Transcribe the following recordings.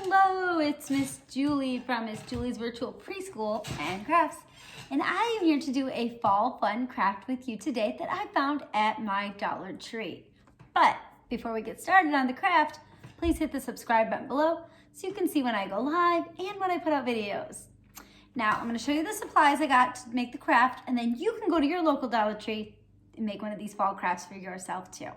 Hello, it's Miss Julie from Miss Julie's Virtual Preschool and Crafts, and I am here to do a fall fun craft with you today that I found at my Dollar Tree. But before we get started on the craft, please hit the subscribe button below so you can see when I go live and when I put out videos. Now, I'm going to show you the supplies I got to make the craft, and then you can go to your local Dollar Tree and make one of these fall crafts for yourself too.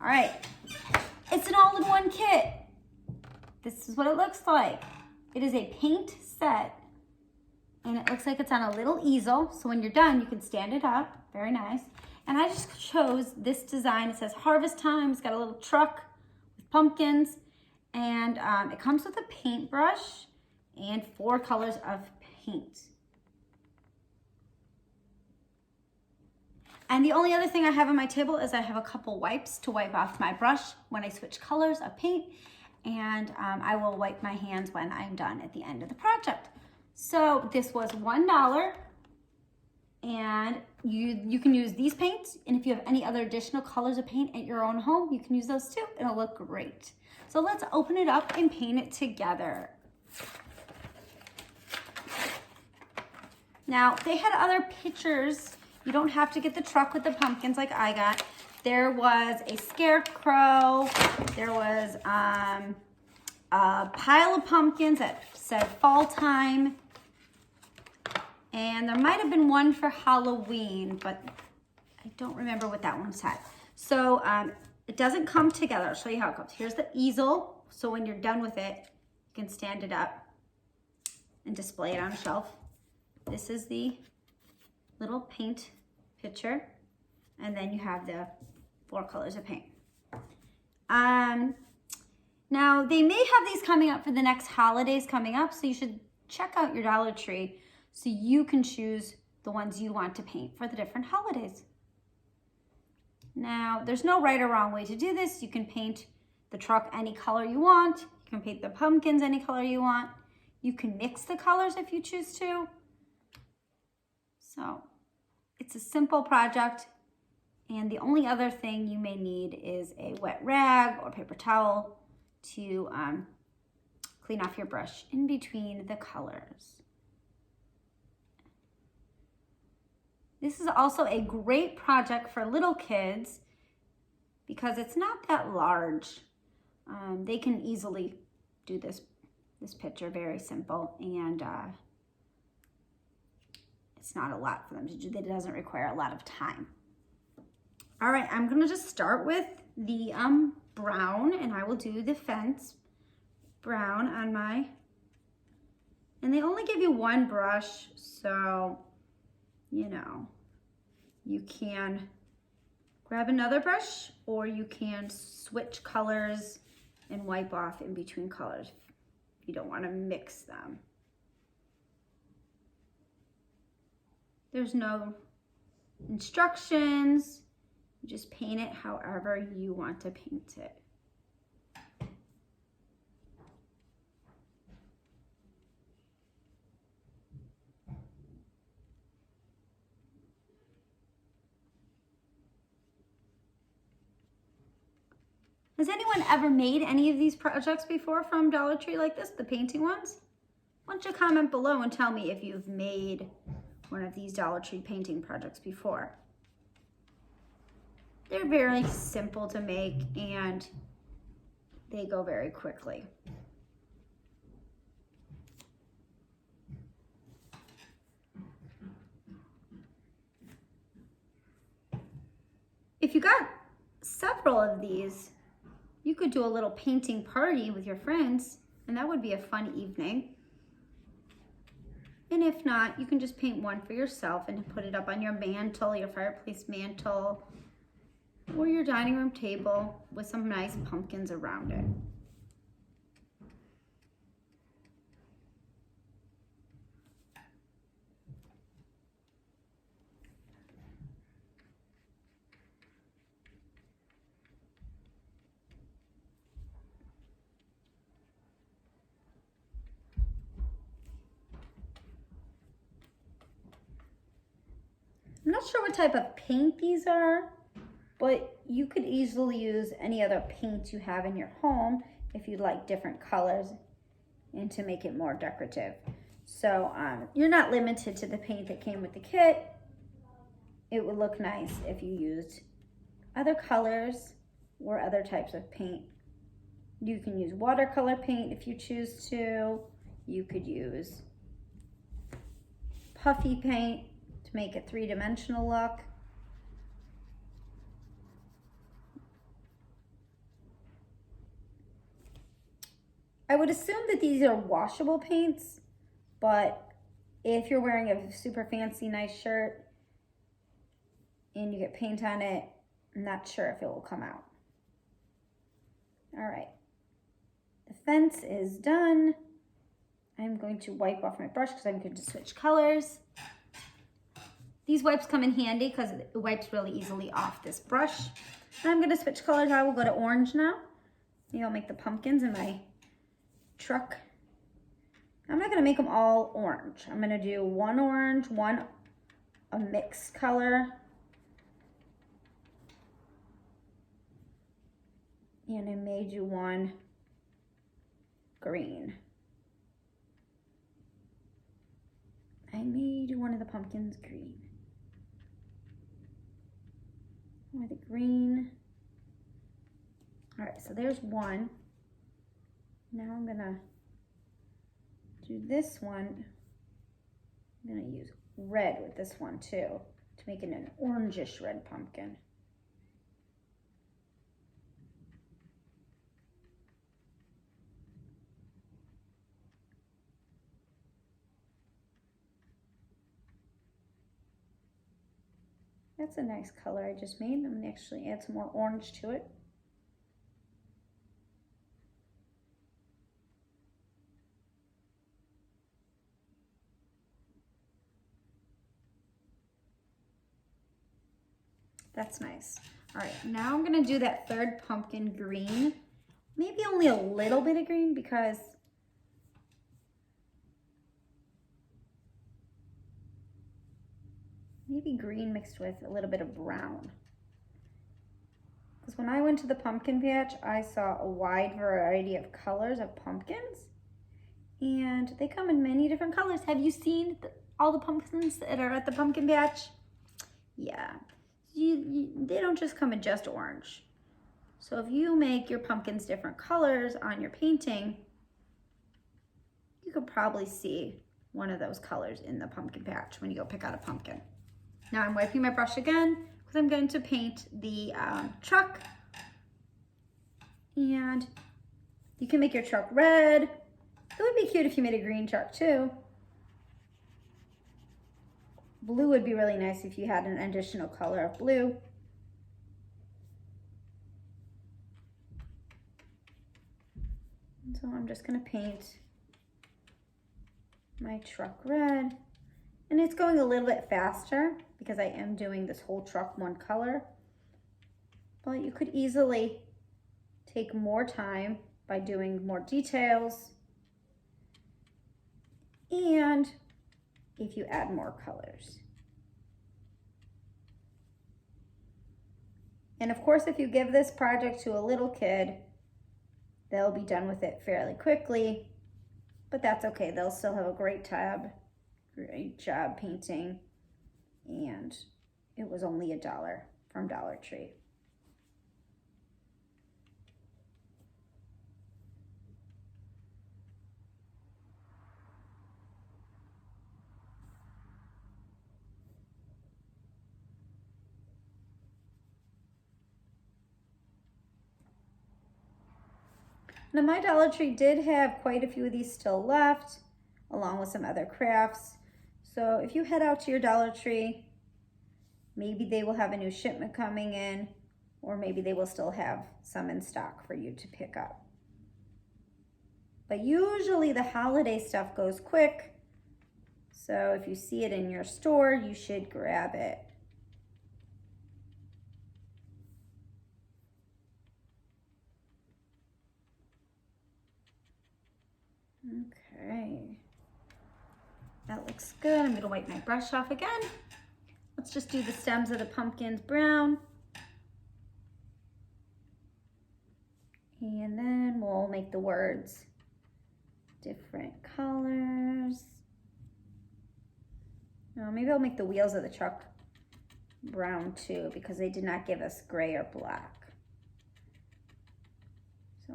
All right, it's an all-in-one kit. This is what it looks like. It is a paint set, and it looks like it's on a little easel, so when you're done, you can stand it up. Very nice. And I just chose this design. It says Harvest Time. It's got a little truck with pumpkins, and it comes with a paintbrush and 4 colors of paint. And the only other thing I have on my table is I have a couple wipes to wipe off my brush when I switch colors of paint. And I will wipe my hands when I'm done at the end of the project. So this was $1, and you can use these paints, and if you have any other additional colors of paint at your own home, you can use those too. It'll look great. So let's open it up and paint it together. Now, they had other pictures. You don't have to get the truck with the pumpkins like I got. There was a scarecrow. There was a pile of pumpkins that said fall time. And there might have been one for Halloween, but I don't remember what that one said. So it doesn't come together. I'll show you how it comes. Here's the easel. So when you're done with it, you can stand it up and display it on a shelf. This is the little paint picture. And then you have the 4 colors of paint. Now, they may have these coming up for the next holidays coming up, so you should check out your Dollar Tree so you can choose the ones you want to paint for the different holidays. Now, there's no right or wrong way to do this. You can paint the truck any color you want. You can paint the pumpkins any color you want. You can mix the colors if you choose to. So, it's a simple project. And the only other thing you may need is a wet rag or paper towel to clean off your brush in between the colors. This is also a great project for little kids because it's not that large. They can easily do this picture, very simple, and it's not a lot for them to do. It doesn't require a lot of time. All right, I'm gonna just start with the brown, and I will do the fence brown on my, and they only give you 1 brush, so, you know, you can grab another brush or you can switch colors and wipe off in between colors if you don't wanna mix them. There's no instructions. You just paint it however you want to paint it. Has anyone ever made any of these projects before from Dollar Tree like this, the painting ones? Why don't you comment below and tell me if you've made one of these Dollar Tree painting projects before. They're very simple to make and they go very quickly. If you got several of these, you could do a little painting party with your friends, and that would be a fun evening. And if not, you can just paint one for yourself and put it up on your mantle, your fireplace mantle, or your dining room table with some nice pumpkins around it. I'm not sure what type of paint these are, but you could easily use any other paint you have in your home if you'd like different colors. and to make it more decorative. So you're not limited to the paint that came with the kit. It would look nice if you used other colors or other types of paint. You can use watercolor paint if you choose to. You could use puffy paint to make a three-dimensional look. I would assume that these are washable paints, but if you're wearing a super fancy nice shirt and you get paint on it, I'm not sure if it will come out. All right, the fence is done. I'm going to wipe off my brush because I'm going to switch colors. These wipes come in handy because it wipes really easily off this brush. And I'm going to switch colors. I will go to orange now. Maybe I'll make the pumpkins in my truck. I'm not going to make them all orange. I'm going to do one orange, one a mixed color, and I may do one green. I may do one of the pumpkins green. Or the green. All right, so there's one. Now I'm gonna do this one. I'm gonna use red with this one too to make it an orangish red pumpkin. That's a nice color I just made. I'm gonna actually add some more orange to it. That's nice. All right, now I'm gonna do that third pumpkin green. Maybe only a little bit of green because maybe green mixed with a little bit of brown. Because when I went to the pumpkin patch, I saw a wide variety of colors of pumpkins. And they come in many different colors. Have you seen all the pumpkins that are at the pumpkin patch? Yeah, they don't just come in just orange. So if you make your pumpkins different colors on your painting, you could probably see one of those colors in the pumpkin patch when you go pick out a pumpkin. Now I'm wiping my brush again because I'm going to paint the truck. And you can make your truck red. It would be cute if you made a green truck too. Blue would be really nice if you had an additional color of blue. And so I'm just gonna paint my truck red. And it's going a little bit faster because I am doing this whole truck one color. But you could easily take more time by doing more details and if you add more colors. And of course, if you give this project to a little kid, they'll be done with it fairly quickly, but that's okay. They'll still have a great job painting, and it was only $1 from Dollar Tree. Now my Dollar Tree did have quite a few of these still left, along with some other crafts. So if you head out to your Dollar Tree, maybe they will have a new shipment coming in, or maybe they will still have some in stock for you to pick up. But usually the holiday stuff goes quick, so if you see it in your store, you should grab it. Okay, that looks good. I'm gonna wipe my brush off again. Let's just do the stems of the pumpkins brown. And then we'll make the words different colors. Oh, maybe I'll make the wheels of the truck brown too, because they did not give us gray or black. So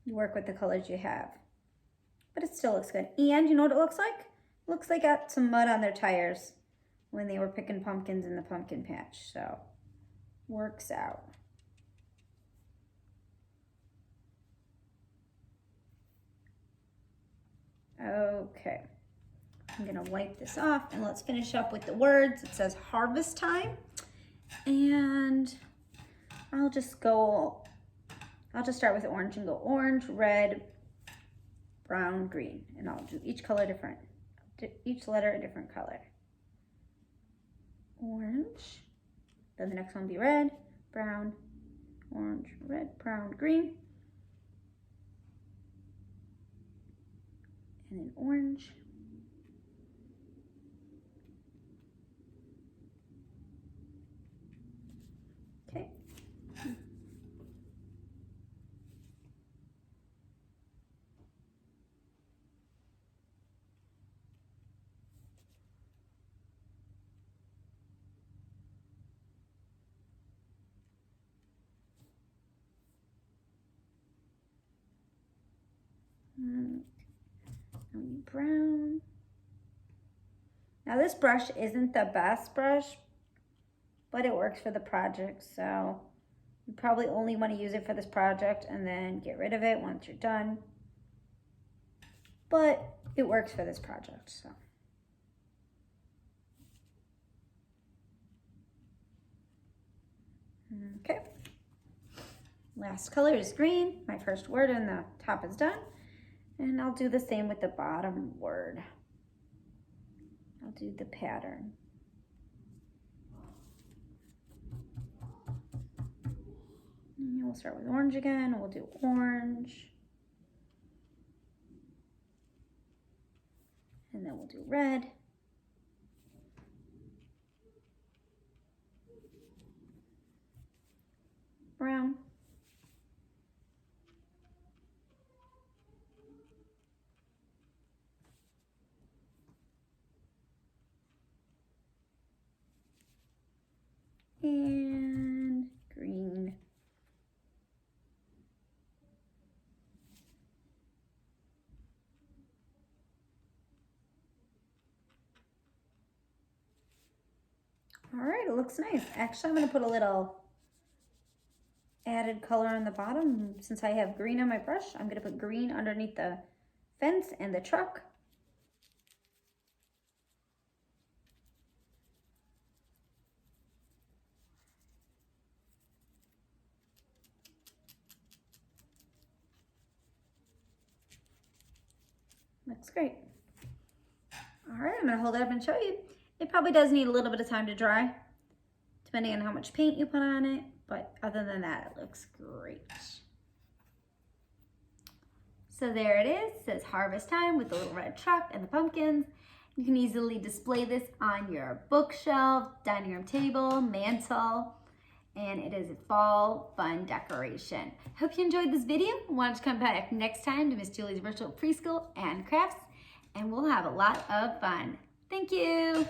you work with the colors you have, but it still looks good. And you know what it looks like? It looks like got some mud on their tires when they were picking pumpkins in the pumpkin patch. So works out. Okay, I'm gonna wipe this off and let's finish up with the words. It says harvest time, and I'll just start with orange and go orange, red, brown, green, and I'll do each color different, each letter a different color. Orange, then the next one will be red, brown, orange, red, brown, green, and then orange. Okay. Brown. Now this brush isn't the best brush, but it works for the project, so you probably only want to use it for this project and then get rid of it once you're done. But it works for this project, so. Okay. Last color is green. My first word in the top is done. And I'll do the same with the bottom word. I'll do the pattern. And we'll start with orange again. We'll do orange. And then we'll do red. Brown. And green. All right, it looks nice. Actually, I'm going to put a little added color on the bottom. Since I have green on my brush, I'm going to put green underneath the fence and the truck. Looks great. All right, I'm gonna hold it up and show you. It probably does need a little bit of time to dry, depending on how much paint you put on it, but other than that, it looks great. So there it is. It says harvest time with the little red truck and the pumpkins. You can easily display this on your bookshelf, dining room table, mantle, and it is a fall fun decoration. Hope you enjoyed this video. Why don't you come back next time to Miss Julie's Virtual Preschool and Crafts, and we'll have a lot of fun. Thank you.